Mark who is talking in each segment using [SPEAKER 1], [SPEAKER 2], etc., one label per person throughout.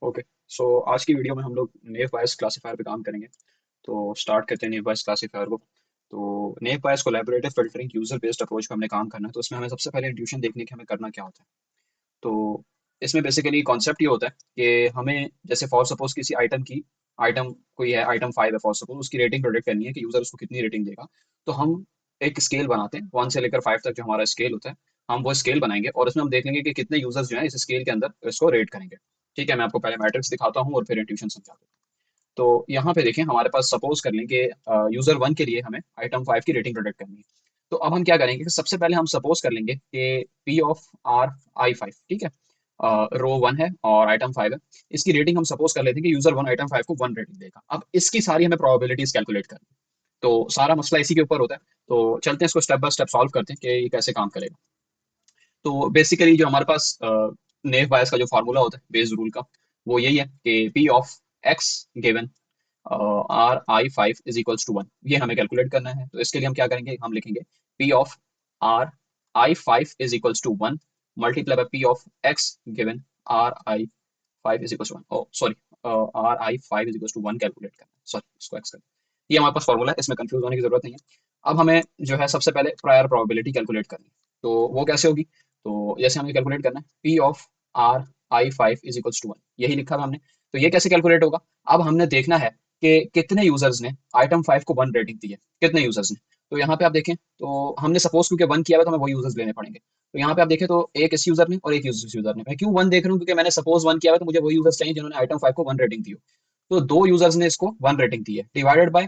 [SPEAKER 1] Okay. सो आज की video में हम लोग नेव बायस क्लासिफायर पे काम करेंगे। तो स्टार्ट करते हैं नेव बायस क्लासिफायर को। तो naive Bayes collaborative filtering user based approach पे हमने काम करना है, तो इसमें हमें सबसे पहले इंट्यूशन देखने की हमें करना क्या होता है। तो इसमें बेसिकली कॉन्सेप्ट ये होता है कि हमें जैसे फॉर सपोज किसी आइटम कोई है, आइटम 5 है फॉर सपोज, उसकी रेटिंग प्रोडिक्ट करनी है कि यूजर उसको कितनी रेटिंग देगा। तो हम एक स्केल बनाते हैं 1 से लेकर 5 तक, जो हमारा स्केल होता है। हम वो स्केल बनाएंगे और उसमें हम देख लेंगे कि कितने यूजर्स जो है इस स्केल के अंदर इसको रेट करेंगे। ठीक है, मैं आपको पहले मैट्रिक्स दिखाता हूँ और फिर इंट्यूशन समझाता हूँ। तो यहाँ पे देखें, हमारे पास सपोज कर लें कि यूजर 1 के लिए हमें आइटम 5 की रेटिंग प्रोडिक्ट करनी है। तो अब हम क्या करेंगे कि सबसे पहले हम सपोज कर लेंगे कि पी ऑफ आर आई 5, ठीक है। रो 1 है और आइटम 5 है। इसकी रेटिंग हम सपोज कर लेते हैं कि यूजर 1 आइटम 5 को 1 रेटिंग देगा। अब इसकी सारी हमें प्रोबेबिलिटीज कैलकुलेट करनी है। तो सारा मसला इसी के ऊपर होता है। तो चलते हैं, इसको स्टेप बाय स्टेप सॉल्व करते हैं कि ये कैसे काम करेगा। तो बेसिकली जो हमारे पास नेव बायस का जो फार्मूला होता है बेस रूल का, वो यही है कि P of X given R I 5 is equals to 1, ये हमें कैलकुलेट करना है। तो इसके लिए हम क्या करेंगे, हम लिखेंगे P of R I 5 is equals to 1 multiply by P of X given R I 5 is equals to 1। Oh sorry, R I 5 is equals to 1 calculate करना है, सॉरी इसको एक्स करना है। ये हमारे पास फॉर्मूला है, इसमें कंफ्यूज होने की जरूरत नहीं है। अब हमें जो है सबसे पहले प्रायर प्रोबेबिलिटी कैलकुलेट करनी है। तो वो कैसे होगी, तो जैसे हमें कैलकुलेट करना है P of R I 5 is equals to 1, यही लिखा है हमने। तो ये कैसे कैलकुलेट होगा, अब हमने देखना है कि कितने यूजर्स ने आइटम 5 को 1 रेटिंग दी है, कितने यूजर्स ने। तो यहाँ पे आप देखें, तो हमने सपोज क्योंकि 1 किया हुआ, तो हमें वही यूजर्स लेने पड़ेंगे। तो यहाँ पे आप देखें, तो एक इस यूजर ने और एक इस यूजर ने। मैं क्यों 1 देख रहा हूँ, क्योंकि मैंने सपोज 1 किया हुआ है, तो मुझे वही यूजर्स चाहिए जिन्होंने आइटम 5 को 1 रेटिंग दी हो। तो दो यूजर्स ने इसको 1 रेटिंग दी है, डिवाइडेड बाय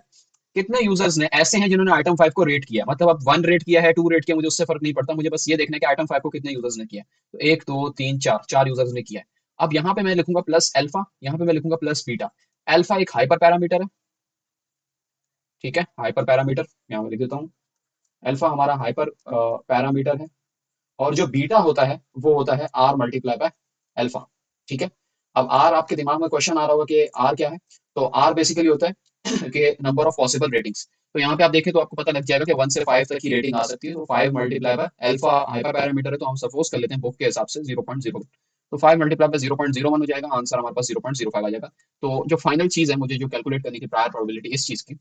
[SPEAKER 1] कितने यूजर्स ने ऐसे हैं जिन्होंने आइटम 5 को रेट किया। मतलब अब 1 रेट किया है, 2 रेट किया, मुझे उससे फर्क नहीं पड़ता, मुझे बस ये देखना है कि आइटम 5 को कितने यूजर्स ने किया है। तो 1 2 3 4, 4 यूजर्स ने किया है। अब यहाँ पे मैं लिखूंगा प्लस अल्फा, यहाँ पे मैं लिखूंगा प्लस बीटा। अल्फा एक हाइपर पैरामीटर है, ठीक है, हाइपर पैरामीटर यहाँ मैं लिख देता हूँ। अल्फा हमारा हाइपर पैरामीटर है। और जो बीटा होता है वो होता है आर मल्टीप्लाई बाय अल्फा, ठीक है। अब आर, आपके दिमाग में क्वेश्चन आ रहा होगा कि आर क्या है। तो आर बेसिकली होता है कि नंबर ऑफ पॉसिबल रेटिंग्स। तो यहाँ पे आप देखें तो आपको पता लग जाएगा कि 1 से 5 तक की रेटिंग आ सकती है। तो 5 multiply by alpha hyper parameter है, तो हम सपोज कर लेते हैं बुक के हिसाब से 0.01। तो 5 मल्टीप्लाई बाय 0.01 हो जाएगा, आंसर हमारे पास 0.05 आ जाएगा। तो जो फाइनल चीज है मुझे जो कैलकुलेट करने की प्रायर प्रोबेबिलिटी इस चीज की,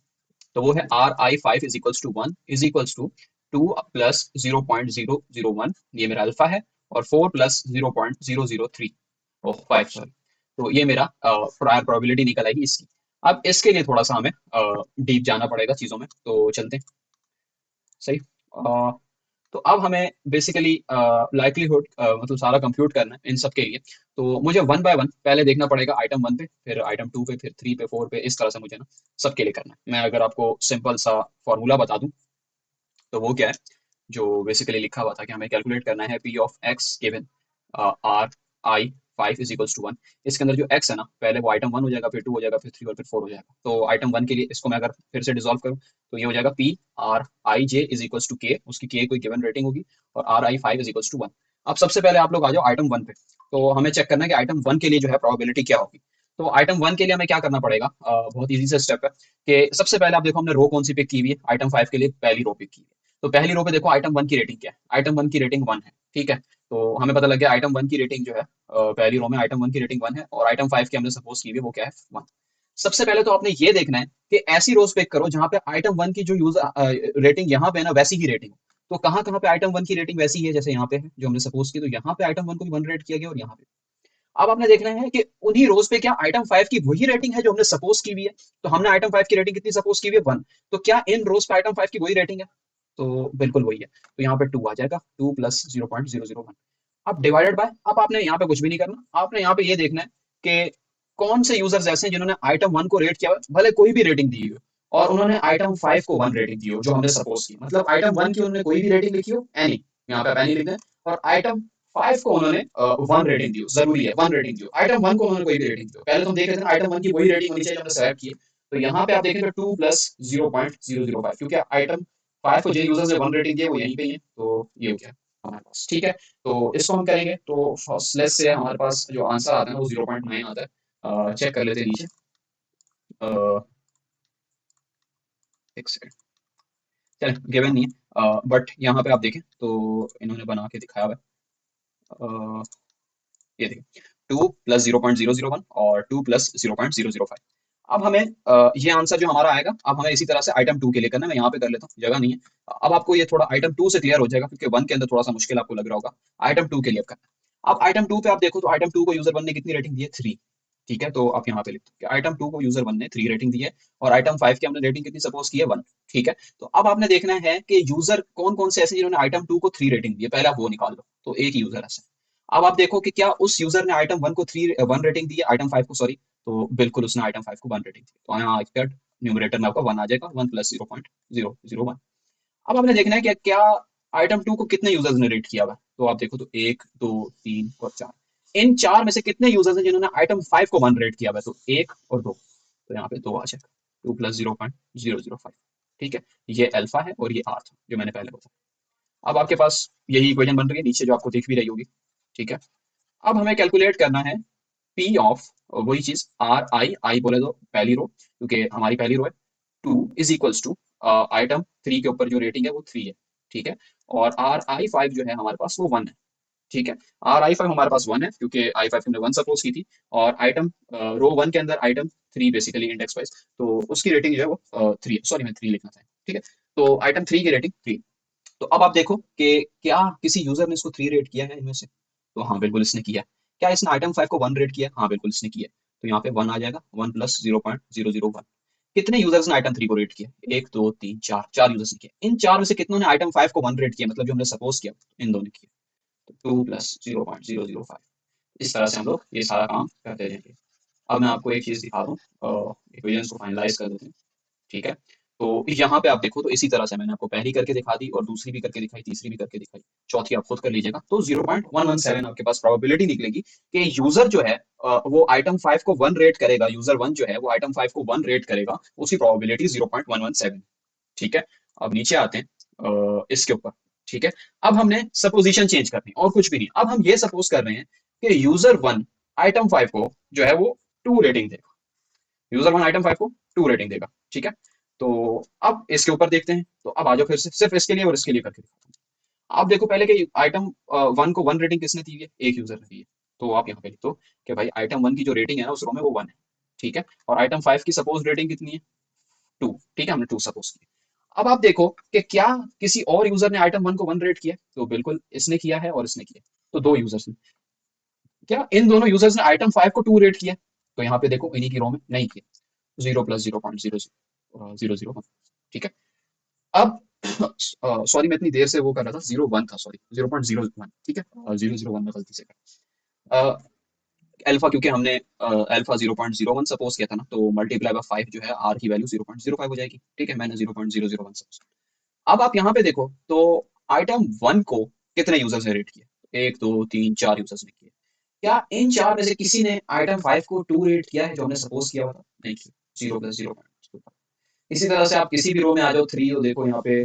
[SPEAKER 1] तो वो है R I 5 is equals to 1 is equals to 2 plus 0.001, ये मेरा अल्फा है। और 4 प्लस 0.003, ओह 5 सॉरी। तो ये मेरा प्रायर प्रोबेबिलिटी निकल आएगी इसकी। अब इसके लिए थोड़ा सा हमें डीप जाना पड़ेगा चीजों में, तो चलते हैं। सही। तो अब हमें बेसिकली लाइक्लीहुड मतलब सारा कंप्यूट करना है इन सब के लिए। तो मुझे वन बाय वन पहले देखना पड़ेगा आइटम 1 पे, फिर आइटम 2 पे, फिर 3 पे, 4 पे, इस तरह से मुझे ना सबके लिए करना है। मैं अगर आपको सिंपल सा फॉर्मूला बता दूं, तो वो क्या है, जो बेसिकली लिखा हुआ था कि हमें कैलकुलेट करना है P of X given R I 5 is equals to 1। इसके अंदर जो एक्स है ना, पहले वो आइटम 1 हो जाएगा, फिर 2 हो जाएगा, फिर 3 और फिर 4 हो जाएगा। तो आइटम 1 के लिए इसको मैं अगर फिर से डिसॉल्व करूं, तो ये हो जाएगा P R I J is equals to K, उसकी के कोई गिवन रेटिंग होगी, और R I 5 is equals to 1। अब सबसे पहले आप लोग आ जाओ आइटम 1 पे। तो हमें चेक करना है कि आइटम 1 के लिए जो है प्रोबेबिलिटी क्या होगी। तो आइटम 1 के लिए हमें क्या करना पड़ेगा, बहुत ईजी से स्टेप है कि सबसे पहले आप देखो हमने रो कौन सी पिक की हुई है, आइटम 5 के लिए पहली रो पिक की है। तो पहली रो पे देखो आइटम 1 की रेटिंग क्या है, आइटम 1 की रेटिंग 1 है, ठीक है। तो हमें पता लग गया आइटम 1 की रेटिंग जो है, पहली रो में आइटम 1 की रेटिंग 1 है, और आइटम 5 की हमने सपोज की हुई है वो क्या है, 1। सबसे पहले तो आपने ये देखना है कि ऐसी रोज पिक करो जहां पे आइटम 1 की जो यूजर रेटिंग यहाँ पे है ना, वैसी ही रेटिंग हो। तो कहाँ कहाँ पे आइटम 1 की रेटिंग वैसी है, जैसे यहाँ पे है जो हमने सपोज की, तो यहाँ पे आइटम 1 को भी 1 रेट किया गया, और यहाँ पे। अब आपने देखना है कि उन्हीं रोज पे क्या आइटम 5 की वही रेटिंग है जो हमने सपोज की हुई है। तो हमने आइटम 5 की रेटिंग कितनी सपोज की हुई है, 1। तो क्या इन रोज पे आइटम 5 की वही रेटिंग है, तो बिल्कुल वही है। तो यहाँ पे 2 आ जाएगा, 2 प्लस 0.001। अब डिवाइडेड बाय, अब आपने यहाँ पे कुछ भी नहीं करना, आपने यहाँ पे ये देखना है कि कौन से यूजर्स ऐसे हैं जिन्होंने आइटम 1 को रेट किया हुआ है, भले कोई भी रेटिंग दी हो, और उन्होंने आइटम 5 को 1 रेटिंग दी हो जो हमने सपोज की। मतलब आइटम 1 की उन्होंने कोई भी रेटिंग लिखी हो, एनी, यहाँ पे आप एनी लिख दें। और आइटम 5 को उन्होंने 1 रेटिंग दी हो, जरूरी है 1 रेटिंग दी हो। आइटम 1 को उन्होंने कोई भी रेटिंग दी हो, पहले तो हम देख रहे थे आइटम 1 की वही रेटिंग होनी चाहिए जो हमने सेलेक्ट की है। तो यहाँ पे आप देखें तो 2 प्लस 0.005, क्योंकि आइटम 5 को जिन यूजर्स ने 1 रेटिंग दी है वो यहीं पे ही है, तो ये हो गया हमारे पास, ठीक है। तो इसको हम करेंगे तो फर्स्ट लेस से हमारे पास जो आंसर आता है ना वो 0.9 आता है। चेक कर लेते हैं नीचे। अ, एक सेकंड, चलें गिवन नहीं है, बट यहाँ पे आप देखें तो इन्होंने बना के दिखाया हुआ है। ये देखिए 2 प्लस 0.001 और 2 प्लस 0.005। अब हमें ये आंसर जो हमारा आएगा, अब हमें इसी तरह से आइटम 2 के लिए करना है। मैं यहाँ पे कर लेता हूँ, जगह नहीं है। अब आपको ये थोड़ा आइटम 2 से क्लियर हो जाएगा, क्योंकि 1 के अंदर थोड़ा सा मुश्किल आपको लग रहा होगा। आइटम 2 के लिए अब करना है। अब आइटम 2 पे आप देखो तो आइटम 2 को यूजर 1 ने कितनी रेटिंग दी है, 3। ठीक है, तो आप यहाँ पे लिखते हो कि आइटम 2 को यूजर 1 ने 3 रेटिंग दी है, और आइटम 5 की हमने रेटिंग कितनी सपोज की है, 1। ठीक है, तो अब आपने देखना है कि यूजर कौन कौन से ऐसे जिन्होंने आइटम 2 को 3 रेटिंग दी है, पहले आप वो निकाल लो। तो एक यूजर ऐसा है। अब आप देखो कि क्या उस यूजर ने आइटम 1 को 1 रेटिंग दी है, आइटम 5 को, सॉरी। तो बिल्कुल उसने आइटम 5 को 1 रेटिंग दी, तो यहाँ एक्सपेक्ट न्यूमरेटर में आपका 1 आ जाएगा, 1 प्लस 0.001। अब आपने देखना है कि क्या आइटम 2 को कितने यूजर्स ने रेट किया हुआ है। तो आप देखो तो 1, 2, 3 और 4। इन 4 में से कितने यूजर्स हैं जिन्होंने आइटम 5 को 1 रेट किया हुआ है, तो 1 और 2। तो यहाँ पे 2 आ जाएगा, 2 प्लस 0.005। ठीक है, ये अल्फा है और ये आर था जो मैंने पहले बताया। अब आपके पास यही इक्वेशन बन रही है नीचे, जो आपको दिख भी रही होगी। ठीक है, अब हमें कैलकुलेट करना है पी ऑफ, वही चीज, आर आई, आई बोले तो पहली रो, क्योंकि हमारी पहली रो है। 2 इज इक्वल्स टू आइटम 3 के ऊपर जो रेटिंग है वो 3 है। ठीक है, और आर आई 5 जो है हमारे पास वो 1 है। ठीक है, आर आई 5 हमारे पास 1 है, क्योंकि आई 5 हमने 1 सपोज की थी। और आइटम रो 1 के अंदर आइटम 3 बेसिकली इंडेक्स वाइज, तो उसकी रेटिंग जो है वो 3 है। सॉरी, मैं 3 लिखना था। ठीक है, तो आइटम 3 की रेटिंग 3। तो अब आप देखो कि क्या किसी यूजर ने इसको 3 रेट किया है इनमें से। तो हाँ, बिल्कुल इसने किया है। क्या इसने आइटम 5 को 1 रेट किया है? हाँ, बिल्कुल इसने किया है। तो यहाँ पे 1 आ जाएगा, 1 प्लस 0.001। कितने यूजर्स ने आइटम 3 को रेट किया? 1, 2, 3, 4, 4 यूजर्स ने किया। इन 4 में से कितनों ने आइटम 5 को 1 रेट किया, मतलब जो हमने सपोज किया, इन दोनों ने किया। तो 2 प्लस 0.005। इस तरह से हम लोग ये सारा काम करते जाएंगे। अब मैं आपको एक चीज दिखा दूं, इक्वेशंस को फाइनलाइज कर देते हैं। ठीक है, तो यहाँ पे आप देखो तो इसी तरह से मैंने आपको पहली करके दिखा दी, और दूसरी भी करके दिखाई, तीसरी भी करके दिखाई, चौथी आप खुद कर लीजिएगा। तो 0.117 आपके पास प्रोबेबिलिटी निकलेगी कि यूजर जो है वो आइटम 5 को 1 रेट करेगा, यूजर 1 जो है वो आइटम 5 को 1 रेट करेगा, उसकी प्रोबेबिलिटी 0.117। ठीक है, अब नीचे आते हैं इसके ऊपर। ठीक है, अब हमने सपोजिशन चेंज करनी है और कुछ भी नहीं। अब हम ये सपोज कर रहे हैं कि यूजर 1 आइटम 5 को जो है वो 2 रेटिंग देगा। यूजर 1 आइटम 5 को 2 रेटिंग देगा। ठीक है, तो अब इसके ऊपर देखते हैं। तो अब आ जाओ फिर से सिर्फ इसके लिए और इसके लिए करके दिखाता हूँ। आप देखो पहले कि आइटम 1 को 1 रेटिंग किसने दी है, एक यूजर ने दी है। तो आप यहाँ पे लिख दो कि भाई आइटम 1 की जो रेटिंग है ना उस रो में वो 1 है। ठीक है, और आइटम 5 की सपोज रेटिंग कितनी है, 2। ठीक है, हमने 2 सपोज की। अब आप देखो कि क्या किसी और यूजर ने आइटम 1 को 1 रेट किया। तो बिल्कुल इसने किया है और इसने किया। तो दो यूजर्स ने। क्या इन दोनों यूजर्स ने आइटम 5 को 2 रेट किया? तो यहाँ पे देखो इन्हीं की रो में नहीं किया। 0 प्लस 0.00001। ठीक है, अब सॉरी मैं इतनी देर से वो कर रहा था, 0 1 था, सॉरी 0.01। ठीक है, 001 में गलती से कर अल्फा, क्योंकि हमने अल्फा 0.01 सपोज किया था ना, तो मल्टीप्लाई बाय 5 जो है आर की वैल्यू 0.05 हो जाएगी। ठीक है, मैंने 0.001 सपोज। अब आप यहाँ पे देखो तो आइटम 1 को कितने यूजर्स ने रेट किया, 1, 2, 3, 4 यूजर्स ने किया। क्या इन 4 में से किसी ने आइटम 5 को 2 रेट किया है, जो हमने सपोज किया हुआ था? नहीं किया। 0 प्लस 0। इसी तरह से आप किसी भी रो में आ जाओ, 3 हो, देखो यहाँ पे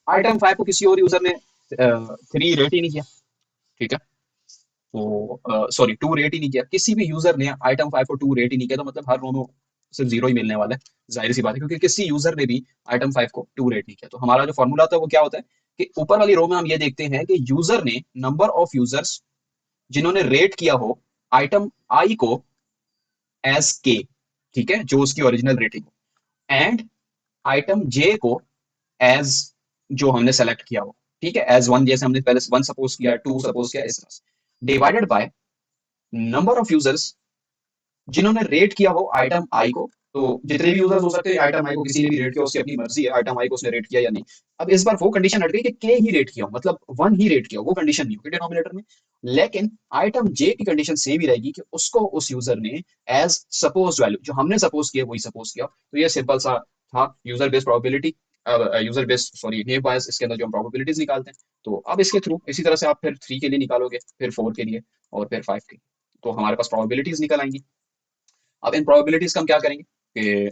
[SPEAKER 1] आइटम 5 को किसी और यूजर ने 3 रेट ही नहीं किया। ठीक है, तो सॉरी 2 रेट ही नहीं किया। किसी भी यूजर ने आइटम 5 को 2 रेट ही नहीं किया, तो मतलब हर रो में सिर्फ 0 ही मिलने वाला है। जाहिर सी बात है, क्योंकि किसी यूजर ने भी आइटम 5 को 2 रेट नहीं किया। तो हमारा जो फॉर्मूला होता है वो क्या होता है कि ऊपर वाली रो में हम ये देखते हैं कि यूजर ने नंबर ऑफ यूजर्स जिन्होंने रेट किया हो आइटम आई को एज के, ठीक है, जो उसकी ओरिजिनल रेटिंग, एंड आइटम जे को एज जो हमने सेलेक्ट किया हो। ठीक है, एज 1, जैसे हमने पहले 1 सपोज किया, 2 सपोज किया, इस तरह divided by number of users जिन्होंने रेट किया हो आइटम आई को। तो जितने भी यूजर्स हो सकते हैं आइटम आई को किसी ने भी रेट किया, उसकी अपनी मर्जी है आइटम आई को उसने रेट किया या नहीं। अब इस बार वो कंडीशन हट गई कि के ही रेट किया हो, मतलब 1 ही रेट किया हो, वो कंडीशन नहीं होगी डिनोमिनेटर में। लेकिन आइटम जे की कंडीशन सेम ही रहेगी कि उसको उस यूजर ने एज सपोज वैल्यू, जो हमने सपोज किया वही सपोज किया। तो ये सिंपल सा था user based probability, user based sorry naive Bayes, इसके अंदर जो हम प्रोबेबिलिटीज निकालते हैं। तो अब इसके थ्रू इसी तरह से आप फिर 3 के लिए निकालोगे, फिर 4 के लिए, और फिर 5 के लिए। तो हमारे पास प्रोबेबिलिटीज निकल आएंगी। अब इन प्रोबेबिलिटीज का हम क्या करेंगे कि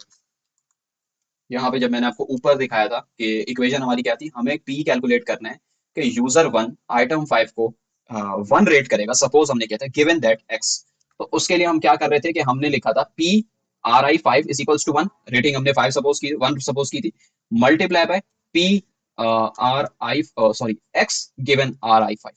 [SPEAKER 1] यहाँ पे जब मैंने आपको ऊपर दिखाया था कि इक्वेशन हमारी क्या थी, हमें पी कैलकुलेट करना है कि यूजर 1 आइटम 5 को 1 रेट करेगा, सपोज हमने किया था गिवन दैट एक्स। तो उसके लिए हम क्या कर रहे थे कि हमने लिखा था P R I 5 is equals to 1, rating हमने 5 सपोज की, 1 सपोज की थी, multiply by P R I sorry X given R I 5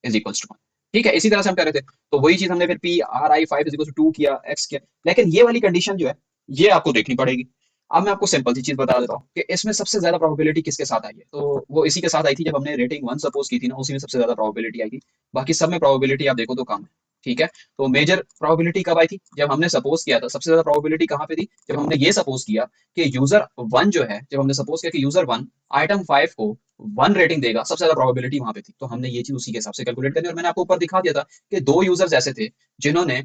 [SPEAKER 1] is equals to 1। ठीक है, इसी तरह से हम कर रहे थे। तो वही चीज हमने फिर पी आर आई 5 = 2 किया, एक्स किया। लेकिन ये वाली कंडीशन जो है, ये आपको देखनी पड़ेगी। अब मैं आपको सिंपल सी चीज बता देता हूँ कि इसमें सबसे ज्यादा प्रोबेबिलिटी किसके साथ आई है। तो वो इसी के साथ आई थी जब हमने रेटिंग 1 सपोज की थी ना, उसी में सबसे ज्यादा प्रोबेबिलिटी आई थी। बाकी सब में प्रोबेबिलिटी आप देखो तो कम है। ठीक है। तो मेजर प्रोबेबिलिटी कब आई थी, जब हमने सपोज किया था। सबसे ज्यादा प्रोबेबिलिटी कहाँ पे थी, जब हमने ये सपोज किया कि यूजर वन जो है, जब हमने सपोज किया कि यूजर वन आइटम 5 को 1 रेटिंग देगा, सबसे ज्यादा प्रोबेबिलिटी वहां पे थी। तो हमने ये चीज उसी के हिसाब से कैलकुलेट करनी। और मैंने आपको ऊपर दिखा दिया था कि दो यूजर्स ऐसे थे जिन्होंने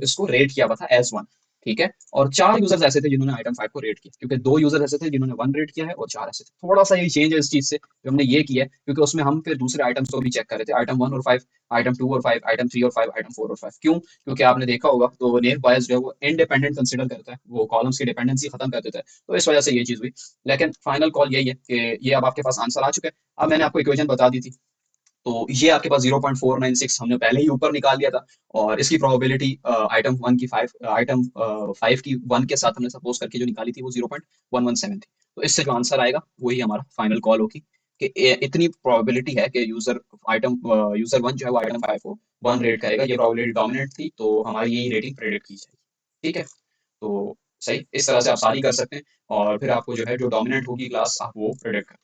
[SPEAKER 1] इसको रेट किया हुआ था एज वन। ठीक है। और चार यूजर्स ऐसे थे जिन्होंने आइटम 5 को रेट किया, क्योंकि दो यूजर्स ऐसे थे जिन्होंने वन रेट किया है और चार ऐसे थे। थोड़ा सा ये चेंज है इस चीज से जो हमने ये किया है, क्योंकि उसमें हम फिर दूसरे आइटम्स को भी चेक कर रहे थे, आइटम 1 और 5, आइटम 2 और 5, आइटम 3 और 5, आइटम 4 और 5। क्यों? क्योंकि आपने देखा होगा तो नेव बायस जो है वो इंडिपेंडेंट कंसिडर करता है, वो कॉलम्स की डिपेंडेंसी खत्म कर देता है। तो इस वजह से ये चीज हुई। लेकिन फाइनल कॉल यही है कि ये अब आपके पास आंसर आ चुका है। अब मैंने आपको इक्वेशन बता दी थी, तो ये आपके पास 0.496 हमने पहले ही ऊपर निकाल लिया था। और इसकी प्रोबेबिलिटी आइटम वन की फाइव आइटम फाइव की वन के साथ हमने सपोज करके जो निकाली थी वो 0.117 थी। तो इससे जो आंसर आएगा वही हमारा फाइनल कॉल होगी कि इतनी प्रोबेबिलिटी है कि यूजर वन जो है वो आइटम 5 को वन रेट करेगा। ये प्रोबेबिलिटी डोमिनेंट थी, तो हमारी यही रेटिंग प्रेडिक्ट की जाएगी। ठीक है। तो सही, इस तरह से आप सारी कर सकते हैं। और फिर आपको जो है जो डोमिनेंट होगी क्लास आप वो प्रेडिक्ट कर